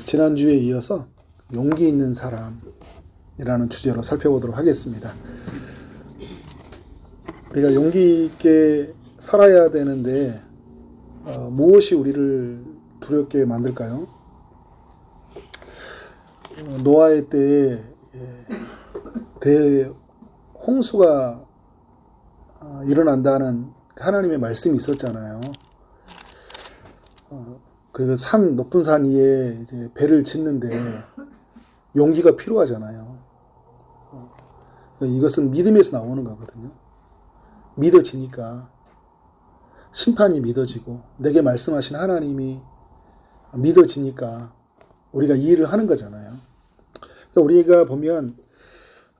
지난주에 이어서 용기 있는 사람이라는 주제로 살펴보도록 하겠습니다. 우리가 용기 있게 살아야 되는데 무엇이 우리를 두렵게 만들까요? 노아의 때에 대홍수가 일어난다는 하나님의 말씀이 있었잖아요. 그 높은 산 위에 이제 배를 짓는데 용기가 필요하잖아요. 이것은 믿음에서 나오는 거거든요. 믿어지니까 심판이 믿어지고 내게 말씀하신 하나님이 믿어지니까 우리가 이 일을 하는 거잖아요. 그러니까 우리가 보면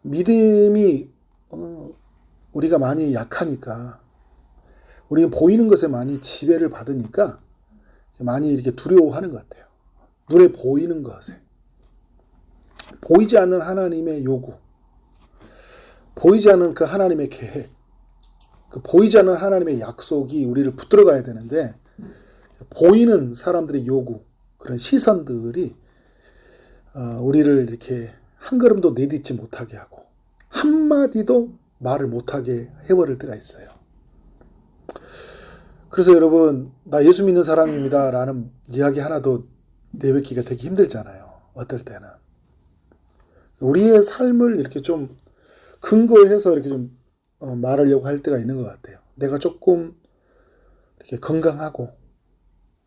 믿음이 우리가 많이 약하니까 우리가 보이는 것에 많이 지배를 받으니까 많이 이렇게 두려워하는 것 같아요. 눈에 보이는 것에. 보이지 않는 하나님의 요구, 보이지 않는 그 하나님의 계획, 그 보이지 않는 하나님의 약속이 우리를 붙들어 가야 되는데 보이는 사람들의 요구, 그런 시선들이 우리를 이렇게 한 걸음도 내딛지 못하게 하고 한마디도 말을 못하게 해버릴 때가 있어요. 그래서 여러분, 나 예수 믿는 사람입니다 라는 이야기 하나도 내뱉기가 되게 힘들잖아요. 어떨 때는. 우리의 삶을 이렇게 좀 근거해서 이렇게 좀 말하려고 할 때가 있는 것 같아요. 내가 조금 이렇게 건강하고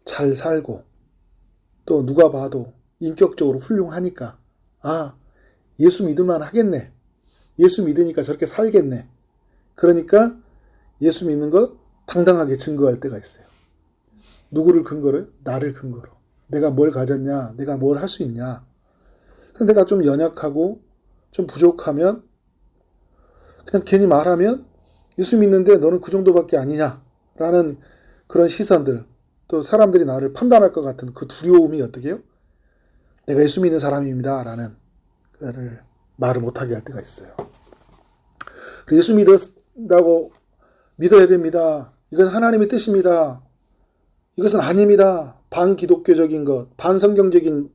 잘 살고 또 누가 봐도 인격적으로 훌륭하니까 예수 믿을만 하겠네. 예수 믿으니까 저렇게 살겠네. 그러니까 예수 믿는 거 당당하게 증거할 때가 있어요. 누구를 근거로? 나를 근거로. 내가 뭘 가졌냐? 내가 뭘 할 수 있냐? 내가 좀 연약하고 좀 부족하면 그냥 괜히 말하면 예수 믿는데 너는 그 정도밖에 아니냐? 라는 그런 시선들, 또 사람들이 나를 판단할 것 같은 그 두려움이 어떻게 해요? 내가 예수 믿는 사람입니다 라는 그를 말을 못하게 할 때가 있어요. 예수 믿었다고 믿어야 됩니다. 이것은 하나님의 뜻입니다. 이것은 아닙니다. 반기독교적인 것, 반성경적인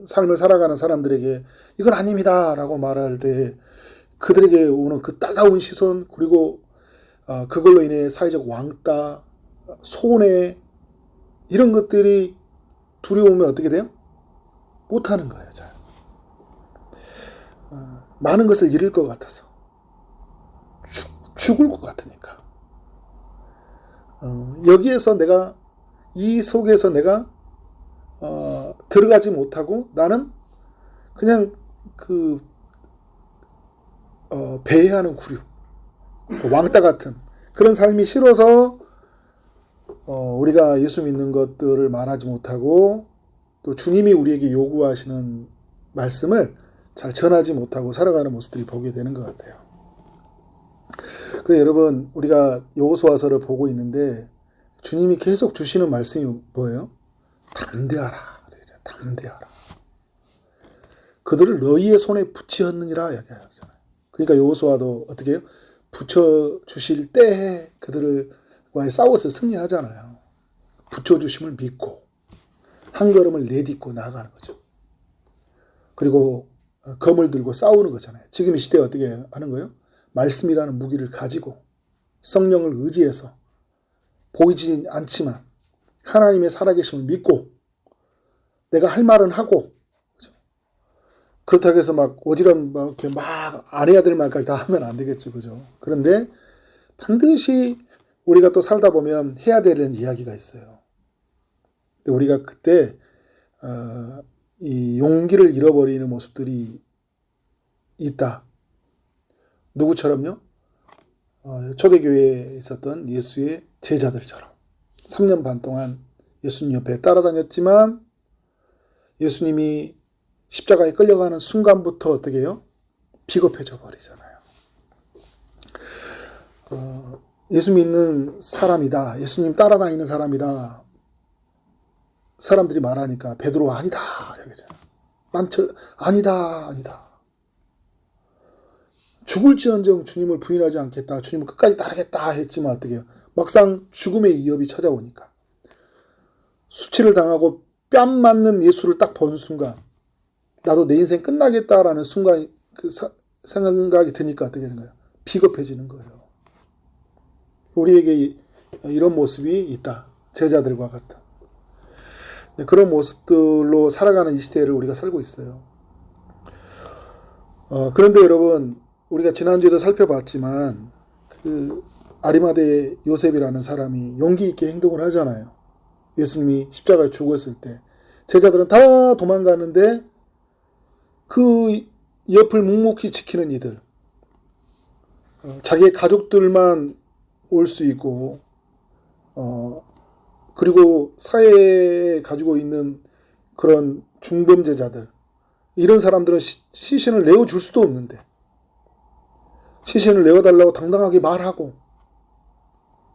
삶을 살아가는 사람들에게 이건 아닙니다 라고 말할 때 그들에게 오는 그 따가운 시선, 그리고 그걸로 인해 사회적 왕따, 손해, 이런 것들이 두려우면 어떻게 돼요? 못하는 거예요. 잘. 많은 것을 잃을 것 같아서, 죽을 것 같으니까. 여기에서 내가, 이 속에서 내가 들어가지 못하고 나는 그냥 배회하는 구류, 왕따 같은 그런 삶이 싫어서 우리가 예수 믿는 것들을 말하지 못하고 또 주님이 우리에게 요구하시는 말씀을 잘 전하지 못하고 살아가는 모습들이 보게 되는 것 같아요. 그래서 여러분, 우리가 여호수아서를 보고 있는데 주님이 계속 주시는 말씀이 뭐예요? 담대하라. 담대하라. 그들을 너희의 손에 붙이었느니라 이야기하잖아요. 그러니까 여호수아도 어떻게 해요? 붙여주실 때에 그들과의 싸워서 승리하잖아요. 붙여주심을 믿고 한 걸음을 내딛고 나아가는 거죠. 그리고 검을 들고 싸우는 거잖아요. 지금 이 시대에 어떻게 하는 거예요? 말씀이라는 무기를 가지고 성령을 의지해서 보이지 않지만 하나님의 살아계심을 믿고 내가 할 말은 하고, 그렇죠? 그렇다고 해서 막 어지럼 이렇게 막 안 해야 될 말까지 다 하면 안 되겠죠. 그죠? 그런데 반드시 우리가 또 살다 보면 해야 되는 이야기가 있어요. 근데 우리가 그때 이 용기를 잃어버리는 모습들이 있다. 누구처럼요? 초대교회에 있었던 예수의 제자들처럼 3년 반 동안 예수님 옆에 따라다녔지만 예수님이 십자가에 끌려가는 순간부터 어떻게 해요? 비겁해져 버리잖아요. 예수 믿는 사람이다. 예수님 따라다니는 사람이다. 사람들이 말하니까 베드로 아니다. 아니다. 죽을지언정 주님을 부인하지 않겠다. 주님을 끝까지 따르겠다 했지만 어떻게 해요? 막상 죽음의 위협이 찾아오니까 수치를 당하고 뺨 맞는 예수를 딱 본 순간 나도 내 인생 끝나겠다라는 순간 생각이 드니까 어떻게 되는 거예요? 비겁해지는 거예요. 우리에게 이런 모습이 있다. 제자들과 같은. 그런 모습들로 살아가는 이 시대를 우리가 살고 있어요. 그런데 여러분, 우리가 지난주에도 살펴봤지만 그 아리마대 요셉이라는 사람이 용기 있게 행동을 하잖아요. 예수님이 십자가에 죽었을 때 제자들은 다 도망가는데 그 옆을 묵묵히 지키는 이들, 자기의 가족들만 올 수 있고, 그리고 사회에 가지고 있는 그런 중범죄자들, 이런 사람들은 시신을 내어줄 수도 없는데 시신을 내어달라고 당당하게 말하고,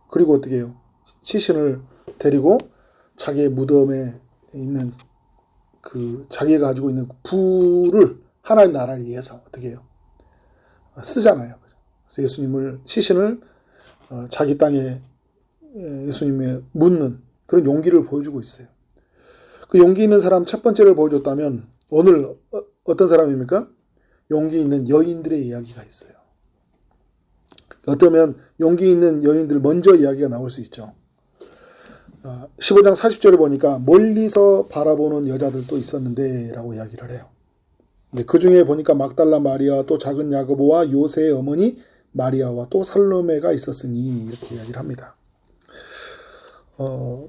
그리고 어떻게 해요? 시신을 데리고 자기의 무덤에 있는 자기가 가지고 있는 부를 하나님 나라를 위해서 어떻게 해요? 쓰잖아요. 그래서 시신을 자기 땅에 예수님에 묻는 그런 용기를 보여주고 있어요. 그 용기 있는 사람 첫 번째를 보여줬다면 오늘 어떤 사람입니까? 용기 있는 여인들의 이야기가 있어요. 어쩌면 용기 있는 여인들 먼저 이야기가 나올 수 있죠. 15장 40절에 보니까 멀리서 바라보는 여자들도 있었는데 라고 이야기를 해요. 그 중에 보니까 막달라 마리아, 또 작은 야고보와 요새의 어머니 마리아와 또 살로메가 있었으니 이렇게 이야기를 합니다.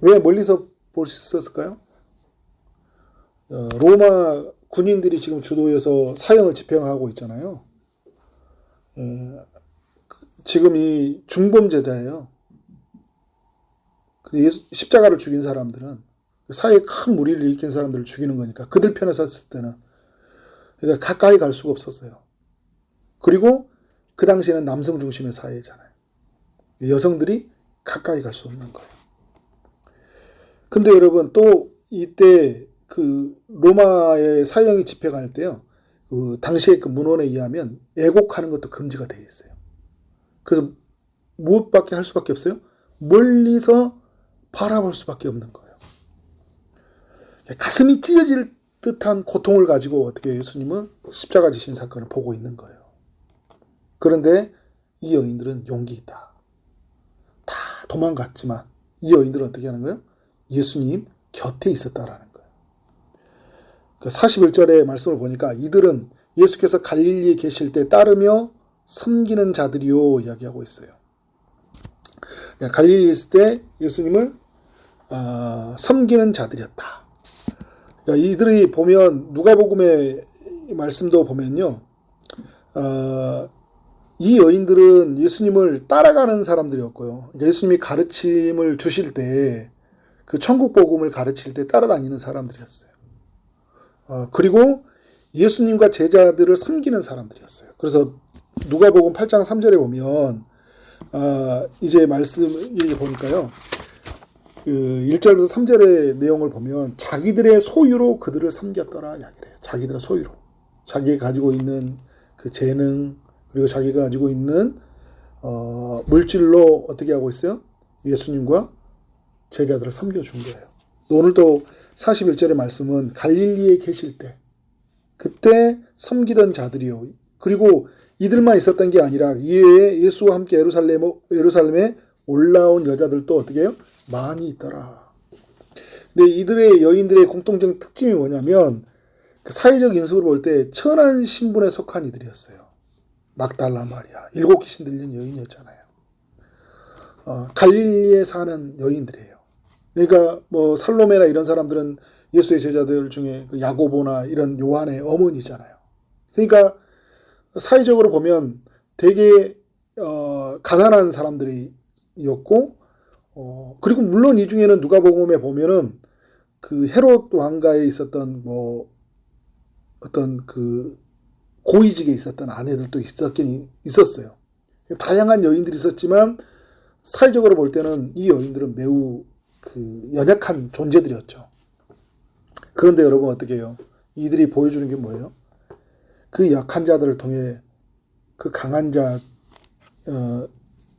왜 멀리서 볼 수 있었을까요? 로마 군인들이 지금 주도해서 사형을 집행하고 있잖아요. 지금 이 중범죄자예요. 십자가를 죽인 사람들은 사회에 큰 무리를 일으킨 사람들을 죽이는 거니까 그들 편에 섰을 때는 그러니까 가까이 갈 수가 없었어요. 그리고 그 당시에는 남성 중심의 사회잖아요. 여성들이 가까이 갈 수 없는 거예요. 근데 여러분 또 이때 그 로마의 사형이 집행할 때요, 그 당시의 그 문헌에 의하면 애곡하는 것도 금지가 되어 있어요. 그래서 무엇밖에 할 수밖에 없어요? 멀리서 바라볼 수밖에 없는 거예요. 가슴이 찢어질 듯한 고통을 가지고 어떻게 예수님은 십자가 지신 사건을 보고 있는 거예요. 그런데 이 여인들은 용기 있다. 다 도망갔지만 이 여인들은 어떻게 하는 거예요? 예수님 곁에 있었다라는 거예요. 41절의 말씀을 보니까 이들은 예수께서 갈릴리에 계실 때 따르며 섬기는 자들이요 이야기하고 있어요. 갈릴리에 있을 때 예수님을 섬기는 자들이었다. 그러니까 이들이 보면 누가복음의 말씀도 보면요, 이 여인들은 예수님을 따라가는 사람들이었고요. 그러니까 예수님이 가르침을 주실 때 그 천국 복음을 가르칠 때 따라다니는 사람들이었어요. 그리고 예수님과 제자들을 섬기는 사람들이었어요. 그래서 누가복음 8장 3절에 보면 이제 말씀 보니까요, 그 1절부터 3절의 내용을 보면 자기들의 소유로 그들을 섬겼더라 이야기를 해요. 자기들의 소유로. 자기가 가지고 있는 그 재능, 그리고 자기가 가지고 있는 물질로 어떻게 하고 있어요? 예수님과 제자들을 섬겨준 거예요. 오늘도 41절의 말씀은 갈릴리에 계실 때 그때 섬기던 자들이요. 그리고 이들만 있었던 게 아니라 이외에 예수와 함께 예루살렘에 올라온 여자들도 어떻게 해요? 많이 있더라. 근데 이들의 여인들의 공통적인 특징이 뭐냐면 그 사회적 인식으로 볼 때 천한 신분에 속한 이들이었어요. 막달라 마리아, 7 귀신 들린 여인이었잖아요. 갈릴리에 사는 여인들이에요. 그러니까 뭐 살로메나 이런 사람들은 예수의 제자들 중에 그 야고보나 이런 요한의 어머니잖아요. 그러니까 사회적으로 보면 되게 가난한 사람들이었고, 그리고 물론 이 중에는 누가복음에 보면은 그 헤롯 왕가에 있었던 뭐 어떤 그 고위직에 있었던 아내들도 있었긴 있었어요. 다양한 여인들이 있었지만 사회적으로 볼 때는 이 여인들은 매우 그 연약한 존재들이었죠. 그런데 여러분 어떻게 해요? 이들이 보여주는 게 뭐예요? 그 약한 자들을 통해 그 강한 자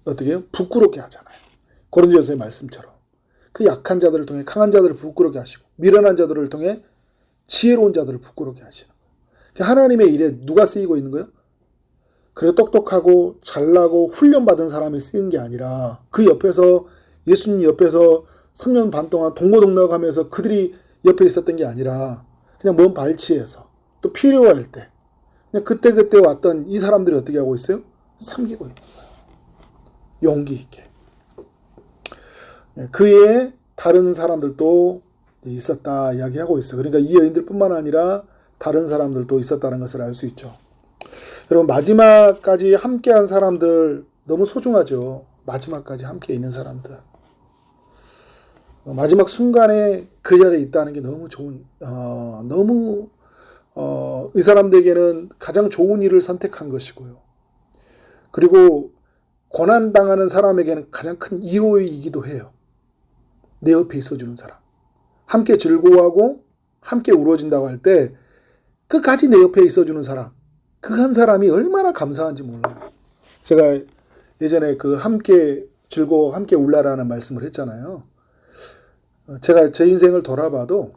어떻게 해요? 부끄럽게 하잖아요. 고린도전서의 말씀처럼. 그 약한 자들을 통해 강한 자들을 부끄럽게 하시고 미련한 자들을 통해 지혜로운 자들을 부끄럽게 하시는 거예요. 그러니까 하나님의 일에 누가 쓰이고 있는 거예요? 그래 똑똑하고 잘나고 훈련받은 사람이 쓰인 게 아니라 그 옆에서 예수님 옆에서 3년 반 동안 동고동락하면서 그들이 옆에 있었던 게 아니라 그냥 먼 발치에서 또 필요할 때 그냥 그때그때 왔던 이 사람들이 어떻게 하고 있어요? 섬기고 있는 거예요. 용기 있게. 그 외에 다른 사람들도 있었다 이야기하고 있어요. 그러니까 이 여인들뿐만 아니라 다른 사람들도 있었다는 것을 알 수 있죠. 여러분 마지막까지 함께한 사람들 너무 소중하죠. 마지막까지 함께 있는 사람들. 마지막 순간에 그 자리에 있다는 게 너무 좋은, 이 사람들에게는 가장 좋은 일을 선택한 것이고요. 그리고 고난당하는 사람에게는 가장 큰 위로이기도 해요. 내 옆에 있어주는 사람. 함께 즐거워하고 함께 울어진다고 할 때 끝까지 내 옆에 있어주는 사람. 그 한 사람이 얼마나 감사한지 몰라요. 제가 예전에 그 함께 즐거워 함께 울라라는 말씀을 했잖아요. 제가 제 인생을 돌아봐도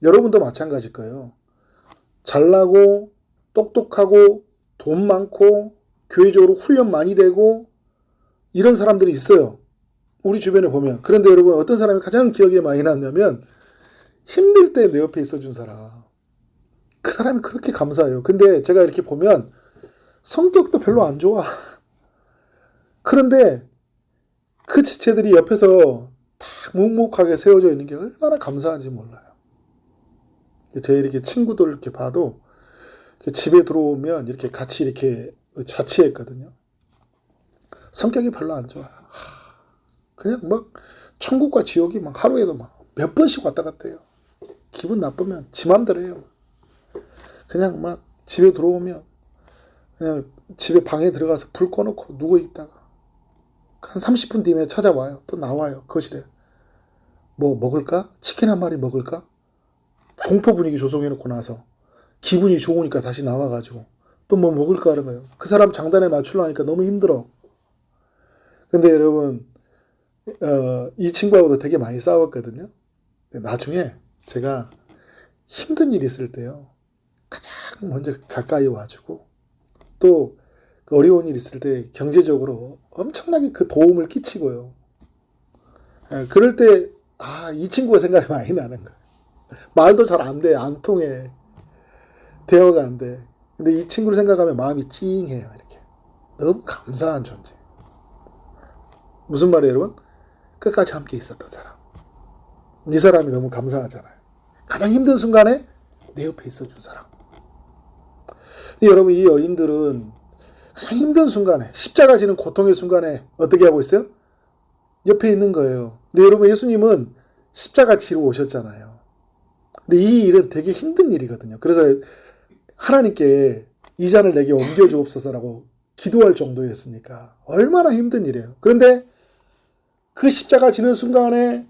여러분도 마찬가지일 거예요. 잘나고 똑똑하고 돈 많고 교회적으로 훈련 많이 되고 이런 사람들이 있어요. 우리 주변에 보면. 그런데 여러분 어떤 사람이 가장 기억에 많이 남냐면 힘들 때 내 옆에 있어준 사람. 그 사람이 그렇게 감사해요. 근데 제가 이렇게 보면 성격도 별로 안 좋아. 그런데 그 지체들이 옆에서 딱 묵묵하게 세워져 있는 게 얼마나 감사한지 몰라요. 제 이렇게 친구들 이렇게 봐도 집에 들어오면 이렇게 같이 이렇게 자취했거든요. 성격이 별로 안 좋아요. 그냥 막 천국과 지옥이 막 하루에도 막 몇 번씩 왔다 갔다 해요. 기분 나쁘면 지 맘대로 해요. 그냥 막 집에 들어오면 그냥 집에 방에 들어가서 불 꺼놓고 누워 있다가 한 30분 뒤에 찾아와요. 또 나와요. 거실에. 뭐 먹을까? 치킨 한 마리 먹을까? 공포 분위기 조성해놓고 나서 기분이 좋으니까 다시 나와가지고 또 뭐 먹을까 하는 거예요. 그 사람 장단에 맞추려니까 너무 힘들어. 근데 여러분 이 친구하고도 되게 많이 싸웠거든요. 나중에 제가 힘든 일이 있을 때요. 가장 먼저 가까이 와주고 또 그 어려운 일 있을 때 경제적으로 엄청나게 그 도움을 끼치고요. 그럴 때 이 친구가 생각이 많이 나는 거예요. 말도 잘 안 돼. 안 통해. 대화가 안 돼. 근데 이 친구를 생각하면 마음이 찡해요. 이렇게. 너무 감사한 존재. 무슨 말이에요, 여러분? 끝까지 함께 있었던 사람. 이 사람이 너무 감사하잖아요. 가장 힘든 순간에 내 옆에 있어준 사람. 근데 여러분, 이 여인들은 가장 힘든 순간에, 십자가 지는 고통의 순간에 어떻게 하고 있어요? 옆에 있는 거예요. 근데 여러분, 예수님은 십자가 지러 오셨잖아요. 근데 이 일은 되게 힘든 일이거든요. 그래서 하나님께 이 잔을 내게 옮겨주옵소서라고 기도할 정도였으니까 얼마나 힘든 일이에요. 그런데 그 십자가 지는 순간에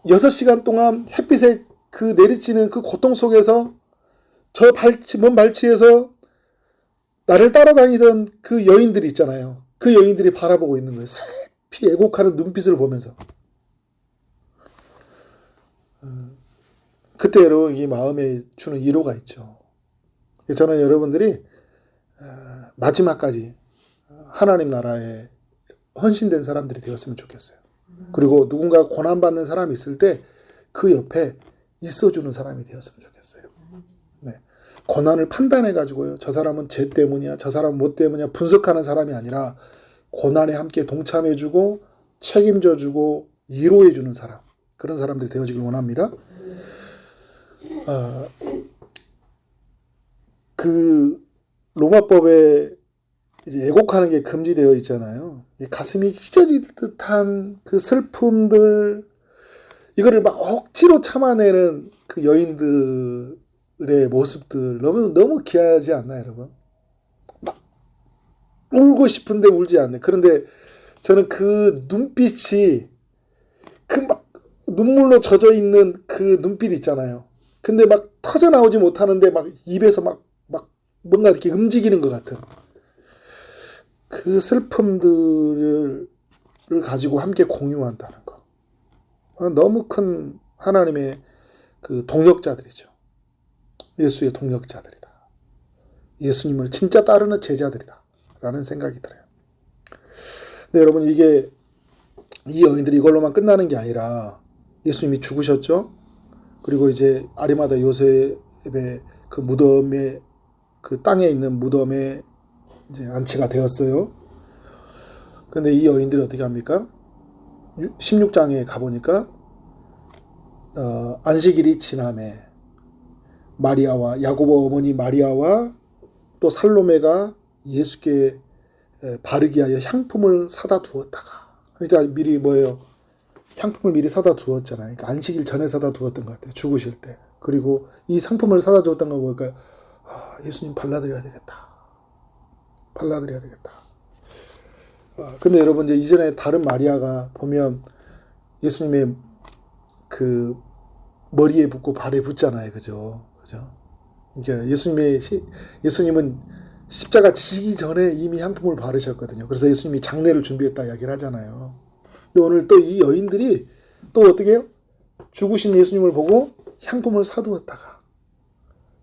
6시간 동안 햇빛에 그 내리치는 그 고통 속에서 저 먼 발치에서 나를 따라다니던 그 여인들이 있잖아요. 그 여인들이 바라보고 있는 거예요. 슬피 애곡하는 눈빛을 보면서. 그때 여러분 이 마음에 주는 위로가 있죠. 저는 여러분들이 마지막까지 하나님 나라에 헌신된 사람들이 되었으면 좋겠어요. 그리고 누군가 고난받는 사람이 있을 때 그 옆에 있어주는 사람이 되었으면 좋겠어요. 네. 고난을 판단해가지고요. 저 사람은 쟤 때문이야. 저 사람은 뭐 때문이야. 분석하는 사람이 아니라 고난에 함께 동참해주고 책임져주고 위로해주는 사람. 그런 사람들이 되어지길 원합니다. 그 로마법에 이제 애곡하는 게 금지되어 있잖아요. 가슴이 찢어질 듯한 그 슬픔들, 이거를 막 억지로 참아내는 그 여인들의 모습들 너무 귀하지 않나요, 여러분? 막 울고 싶은데 울지 않네. 그런데 저는 그 눈빛이 그 막 눈물로 젖어 있는 그 눈빛 있잖아요. 근데 막 터져 나오지 못하는데 막 입에서 막 뭔가 이렇게 움직이는 것 같은 그 슬픔들을 가지고 함께 공유한다는 거. 너무 큰 하나님의 그 동역자들이죠. 예수의 동역자들이다. 예수님을 진짜 따르는 제자들이다. 라는 생각이 들어요. 근데 여러분, 이 여인들이 이걸로만 끝나는 게 아니라 예수님이 죽으셨죠? 그리고 이제 아리마다 요셉의 그 무덤에, 그 땅에 있는 무덤에 이제 안치가 되었어요. 근데 이 여인들이 어떻게 합니까? 16장에 가보니까, 안식일이 지남에 마리아와 야고보 어머니 마리아와 또 살로메가 예수께 바르기 위하여 향품을 사다 두었다가, 그러니까 미리 뭐예요? 향품을 미리 사다 두었잖아요. 그러니까 안식일 전에 사다 두었던 것 같아요. 죽으실 때. 그리고 이 상품을 사다 두었던 거 보니까 예수님 발라드려야 되겠다. 발라드려야 되겠다. 근데 여러분, 이제 이전에 다른 마리아가 보면 예수님의 그 머리에 붓고 발에 붓잖아요. 그죠? 그러니까 예수님은 십자가 지시기 전에 이미 향품을 바르셨거든요. 그래서 예수님이 장례를 준비했다 이야기를 하잖아요. 근데 오늘 또 이 여인들이 또 어떻게 해요? 죽으신 예수님을 보고 향품을 사두었다가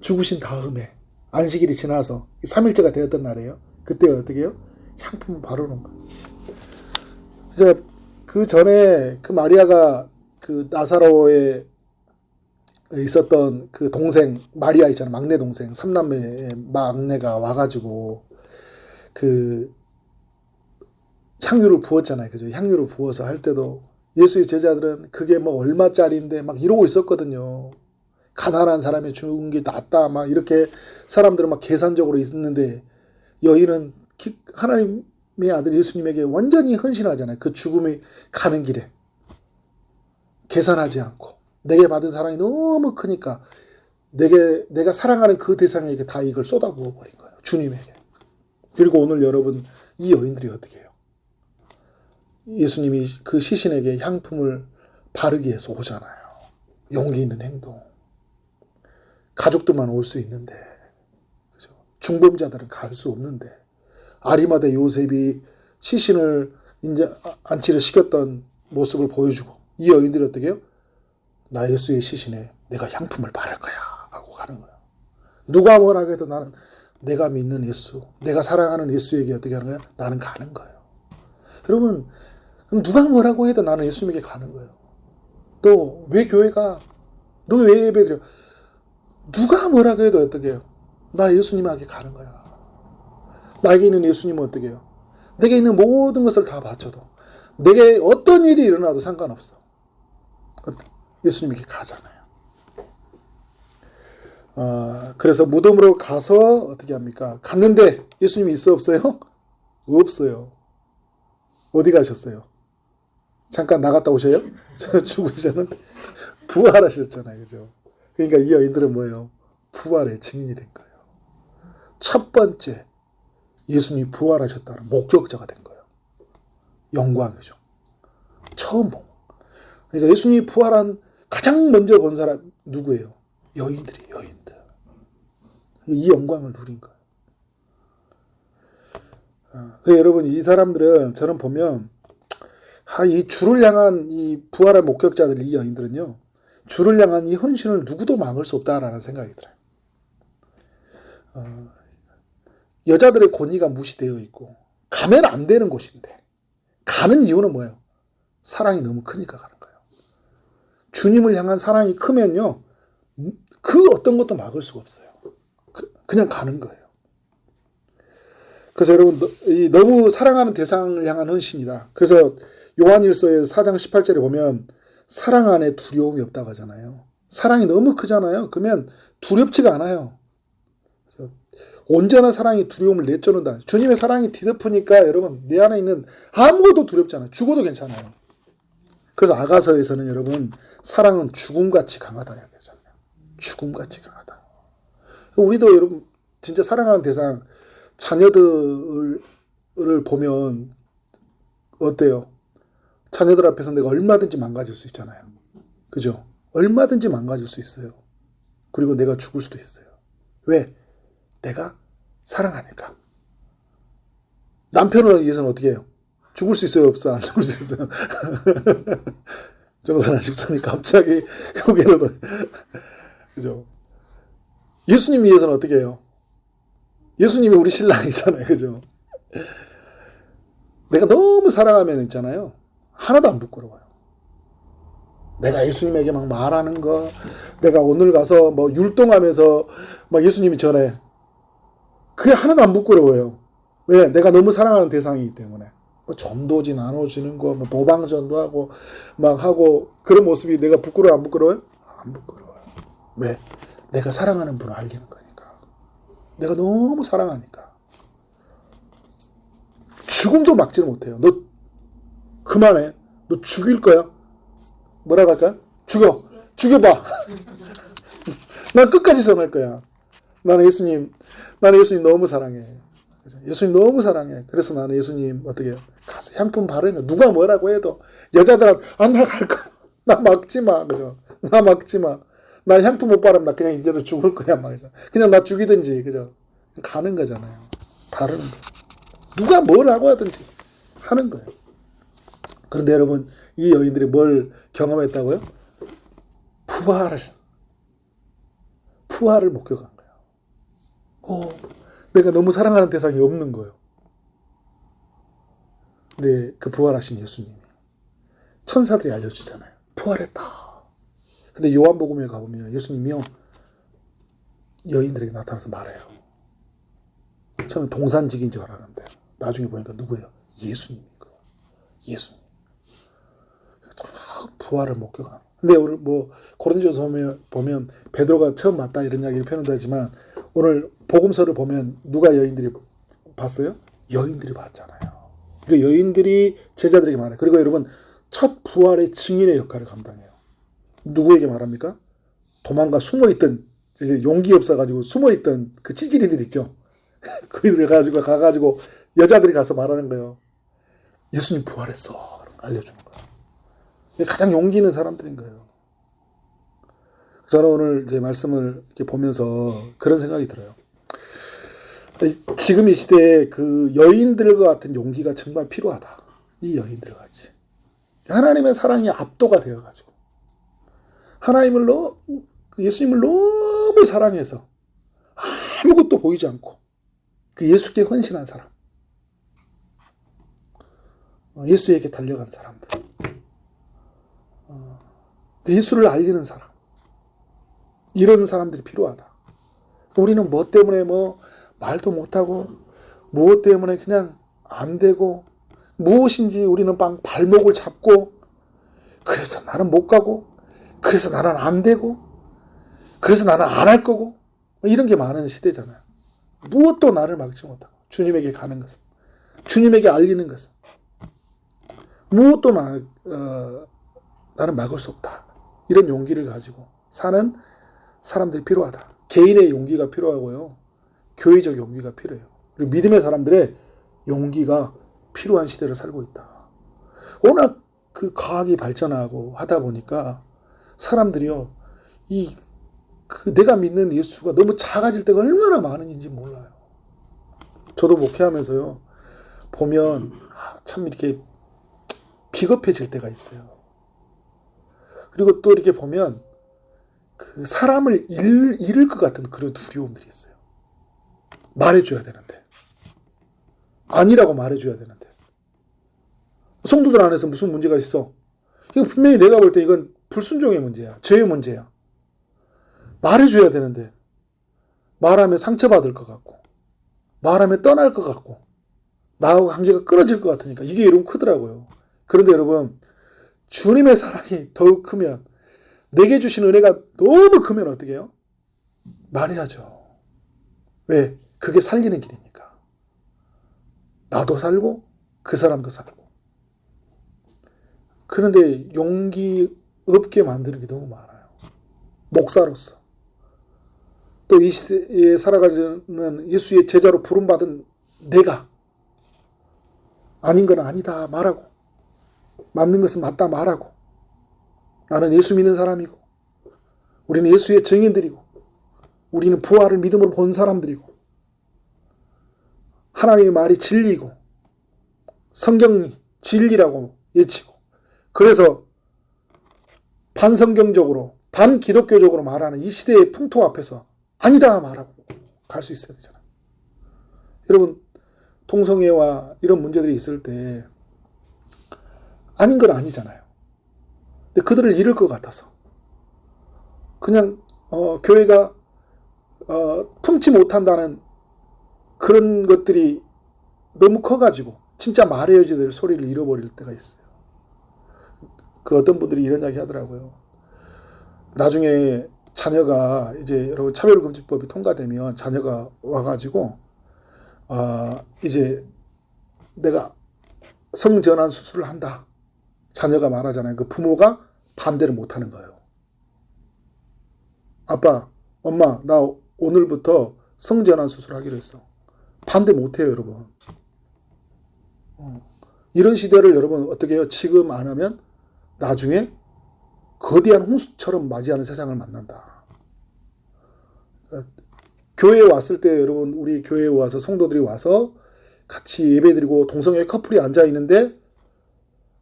죽으신 다음에 안식일이 지나서 3일째가 되었던 날이에요. 그때 어떻게 해요? 향품을 바르는 거예요. 그러니까 그 전에 그 마리아가 그 나사로에 있었던 그 동생 마리아 있잖아요. 막내 동생, 삼남매의 막내가 와가지고 그 향유를 부었잖아요. 그죠? 향유를 부어서 할 때도 예수의 제자들은 그게 뭐 얼마짜리인데 막 이러고 있었거든요. 가난한 사람이 죽은 게 낫다 막 이렇게 사람들은 막 계산적으로 있는데, 여인은 하나님의 아들 예수님에게 완전히 헌신하잖아요. 그 죽음이 가는 길에 계산하지 않고 내게 받은 사랑이 너무 크니까 내가 사랑하는 그 대상에게 다 이걸 쏟아부어 버린 거예요. 주님에게. 그리고 오늘 여러분, 이 여인들이 어떻게 해요? 예수님이 그 시신에게 향품을 바르기 위해서 오잖아요. 용기 있는 행동. 가족들만 올 수 있는데, 그죠? 중범자들은 갈 수 없는데, 아리마다 요셉이 시신을 이제 안치를 시켰던 모습을 보여주고, 이 여인들이 어떻게 해요? 나 예수의 시신에 내가 향품을 바를 거야 하고 가는 거예요. 누가 뭐라 해도 나는 내가 믿는 예수, 내가 사랑하는 예수에게 어떻게 하는 거야? 나는 가는 거예요. 여러분, 그럼 누가 뭐라고 해도 나는 예수님에게 가는 거예요. 또 왜 교회가, 너 왜 예배드려? 누가 뭐라고 해도 어떻게 해요? 나 예수님에게 가는 거야. 나에게 있는 예수님은 어떻게 해요? 내게 있는 모든 것을 다 바쳐도, 내게 어떤 일이 일어나도 상관없어. 예수님에게 가잖아요. 그래서 무덤으로 가서 어떻게 합니까? 갔는데 예수님이 있어 없어요? 없어요. 어디 가셨어요? 잠깐 나갔다 오셔요? 죽으셨는데 부활하셨잖아요. 그죠? 그러니까 이 여인들은 뭐예요? 부활의 증인이 된 거예요. 첫 번째 예수님이 부활하셨다는 목격자가 된 거예요. 영광이죠. 처음 본. 그러니까 예수님이 부활한 가장 먼저 본 사람 누구예요? 여인들이, 여인들. 이 영광을 누린 거예요. 여러분, 이 사람들은 저는 보면 이 주를 향한 이 부활의 목격자들, 이 여인들은요, 주를 향한 이 헌신을 누구도 막을 수 없다라는 생각이 들어요. 여자들의 권위가 무시되어 있고 가면 안 되는 곳인데 가는 이유는 뭐예요? 사랑이 너무 크니까 가는 거예요. 주님을 향한 사랑이 크면요, 그 어떤 것도 막을 수가 없어요. 그냥 가는 거예요. 그래서 여러분, 너무 사랑하는 대상을 향한 헌신이다. 그래서 요한일서의 4장 18절에 보면 사랑 안에 두려움이 없다고 하잖아요. 사랑이 너무 크잖아요. 그러면 두렵지가 않아요. 온전한 사랑이 두려움을 내쫓는다. 주님의 사랑이 뒤덮으니까 여러분, 내 안에 있는 아무것도 두렵지 않아요. 죽어도 괜찮아요. 그래서 아가서에서는 여러분, 사랑은 죽음같이 강하다 이야기하잖아요. 죽음같이 강하다. 우리도 여러분, 진짜 사랑하는 대상, 자녀들을 보면 어때요? 자녀들 앞에서 내가 얼마든지 망가질 수 있잖아요. 그죠? 얼마든지 망가질 수 있어요. 그리고 내가 죽을 수도 있어요. 왜? 내가 사랑하니까. 남편을 위해서는 어떻게 해요? 죽을 수 있어요? 없어? 안 죽을 수 있어요? 정선아 집사님 갑자기 고개를 돌. 그죠? 예수님 위해서는 어떻게 해요? 예수님이 우리 신랑이잖아요. 그죠? 내가 너무 사랑하면 있잖아요. 하나도 안 부끄러워요. 내가 예수님에게 막 말하는 거, 내가 오늘 가서 뭐 율동하면서 막 예수님이 전해. 그게 하나도 안 부끄러워요. 왜? 내가 너무 사랑하는 대상이기 때문에. 뭐 전도지 나눠주는 거, 뭐 도방전도 하고, 막 하고, 그런 모습이 내가 부끄러워, 안 부끄러워요? 안 부끄러워요. 왜? 내가 사랑하는 분을 알리는 거니까. 내가 너무 사랑하니까. 죽음도 막지는 못해요. 너 그만해. 너 죽일 거야. 뭐라고 할까요? 죽여봐. 난 끝까지 전할 거야. 나는 예수님 너무 사랑해. 예수님 너무 사랑해. 그래서 나는 예수님 어떻게 해요? 가서 향품 바르는 누가 뭐라고 해도 여자들하고 나 갈 거야. 나 막지 마. 그죠? 나 막지 마. 나 향품 못 바르면 나 그냥 이제는 죽을 거야. 말이죠. 그냥 나 죽이든지. 그죠? 가는 거잖아요. 바르는 거. 누가 뭐라고 하든지 하는 거예요. 그런데 여러분, 이 여인들이 뭘 경험했다고요? 부활을 목격한 거예요. 내가 너무 사랑하는 대상이 없는 거예요. 근데 그 부활하신 예수님이 천사들이 알려주잖아요. 부활했다. 근데 요한복음에 가보면 예수님이요, 여인들에게 나타나서 말해요. 처음에 동산직인 줄 알았는데 나중에 보니까 누구예요? 예수님인 거예요. 예수님. 부활을 목격한. 근데 오늘 뭐 고린도전서 보면 베드로가 처음 봤다 이런 이야기를 표현하지만 오늘 복음서를 보면 누가 여인들이 봤어요? 여인들이 봤잖아요. 그 여인들이 제자들에게 말해요. 그리고 여러분, 첫 부활의 증인의 역할을 감당해요. 누구에게 말합니까? 도망가 숨어있던, 이제 용기 없어가지고 숨어있던 그 찌질이들 있죠. 그들을 가가지고 여자들이 가서 말하는 거예요. 예수님 부활했어. 알려주는 거예요. 가장 용기 있는 사람들인 거예요. 저는 오늘 이제 말씀을 이렇게 보면서 그런 생각이 들어요. 지금 이 시대에 그 여인들과 같은 용기가 정말 필요하다. 이 여인들 같이. 하나님의 사랑이 압도가 되어가지고. 예수님을 너무 사랑해서 아무것도 보이지 않고 그 예수께 헌신한 사람. 예수에게 달려간 사람들. 예수를 알리는 사람. 이런 사람들이 필요하다. 우리는 뭐 때문에 말도 못하고 무엇 때문에 그냥 안 되고 무엇인지 우리는 발목을 잡고 그래서 나는 못 가고 그래서 나는 안 되고 그래서 나는 안 할 거고 이런 게 많은 시대잖아요. 무엇도 나를 막지 못하고 주님에게 가는 것은 주님에게 알리는 것은 무엇도 나는 막을 수 없다. 이런 용기를 가지고 사는 사람들이 필요하다. 개인의 용기가 필요하고요. 교회적 용기가 필요해요. 그리고 믿음의 사람들의 용기가 필요한 시대를 살고 있다. 워낙 그 과학이 발전하고 하다 보니까 사람들이요, 내가 믿는 예수가 너무 작아질 때가 얼마나 많은지 몰라요. 저도 목회하면서요, 보면 참 이렇게 비겁해질 때가 있어요. 그리고 또 이렇게 보면 그 사람을 잃을 것 같은 그런 두려움들이 있어요. 말해줘야 되는데. 아니라고 말해줘야 되는데. 성도들 안에서 무슨 문제가 있어? 이거 분명히 내가 볼 때 이건 불순종의 문제야. 죄의 문제야. 말해줘야 되는데. 말하면 상처받을 것 같고. 말하면 떠날 것 같고. 나하고 관계가 끊어질 것 같으니까. 이게 여러분 크더라고요. 그런데 여러분, 주님의 사랑이 더욱 크면, 내게 주신 은혜가 너무 크면 어떻게 해요? 말해야죠. 왜? 그게 살리는 길이니까. 나도 살고 그 사람도 살고. 그런데 용기 없게 만드는 게 너무 많아요. 목사로서. 또 이 시대에 살아가는 예수의 제자로 부름받은 내가 아닌 건 아니다 말하고, 맞는 것은 맞다 말하고, 나는 예수 믿는 사람이고, 우리는 예수의 증인들이고, 우리는 부활을 믿음으로 본 사람들이고, 하나님의 말이 진리이고, 성경이 진리라고 외치고, 그래서 반성경적으로 반기독교적으로 말하는 이 시대의 풍토 앞에서 아니다 말하고 갈 수 있어야 되잖아요. 여러분, 동성애와 이런 문제들이 있을 때 아닌 건 아니잖아요. 근데 그들을 잃을 것 같아서 그냥 교회가 품지 못한다는 그런 것들이 너무 커가지고 진짜 말해야지 될 소리를 잃어버릴 때가 있어요. 그 어떤 분들이 이런 이야기 하더라고요. 나중에 자녀가 이제 여러분 차별금지법이 통과되면 자녀가 와가지고 이제 내가 성전환 수술을 한다. 자녀가 말하잖아요. 그 부모가 반대를 못하는 거예요. 아빠, 엄마, 나 오늘부터 성전환 수술하기로 했어. 반대 못해요, 여러분. 이런 시대를 여러분 어떻게 해요? 지금 안 하면 나중에 거대한 홍수처럼 맞이하는 세상을 만난다. 교회에 왔을 때 여러분, 우리 교회에 와서 성도들이 와서 같이 예배드리고 동성애 커플이 앉아있는데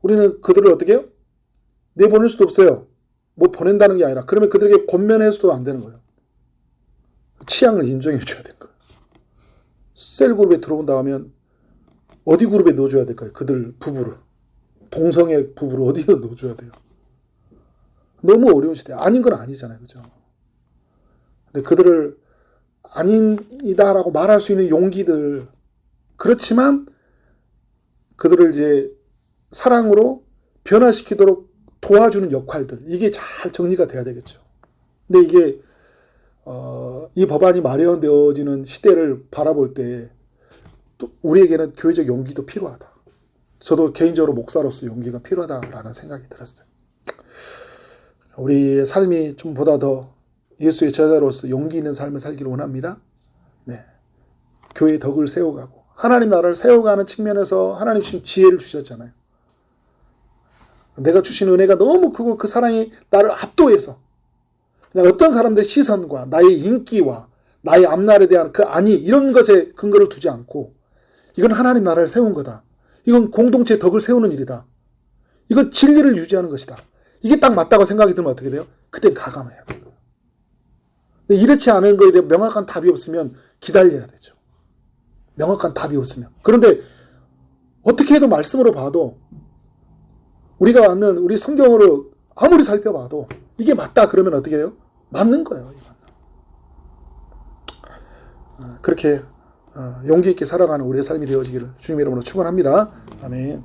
우리는 그들을 어떻게 해요? 내보낼 수도 없어요. 뭐 보낸다는 게 아니라 그러면 그들에게 권면해서도 안 되는 거예요. 취향을 인정해 줘야 될 거예요. 셀그룹에 들어온다 하면 어디 그룹에 넣어줘야 될까요? 그들 부부를. 동성애 부부를 어디에 넣어줘야 돼요? 너무 어려운 시대. 아닌 건 아니잖아요. 그죠? 근데 그들을 아니다라고 말할 수 있는 용기들. 그렇지만 그들을 이제 사랑으로 변화시키도록 도와주는 역할들. 이게 잘 정리가 돼야 되겠죠. 근데 이게 이 법안이 마련되어지는 시대를 바라볼 때 또 우리에게는 교회적 용기도 필요하다. 저도 개인적으로 목사로서 용기가 필요하다라는 생각이 들었어요. 우리의 삶이 좀 보다 더 예수의 제자로서 용기 있는 삶을 살기를 원합니다. 네, 교회의 덕을 세워가고 하나님 나라를 세워가는 측면에서 하나님 주신 지혜를 주셨잖아요. 내가 주신 은혜가 너무 크고 그 사랑이 나를 압도해서 그냥 어떤 사람들의 시선과 나의 인기와 나의 앞날에 대한 그 아니 이런 것에 근거를 두지 않고 이건 하나님 나라를 세운 거다. 이건 공동체의 덕을 세우는 일이다. 이건 진리를 유지하는 것이다. 이게 딱 맞다고 생각이 들면 어떻게 돼요? 그땐 가감해야 돼요. 근데 이렇지 않은 거에 대해 명확한 답이 없으면 기다려야 되죠. 명확한 답이 없으면. 그런데 어떻게 해도 말씀으로 봐도 우리가 왔는 우리 성경으로 아무리 살펴봐도 이게 맞다 그러면 어떻게 해요? 맞는 거예요. 그렇게 용기 있게 살아가는 우리의 삶이 되어지기를 주님 이름으로 축원합니다. 아멘.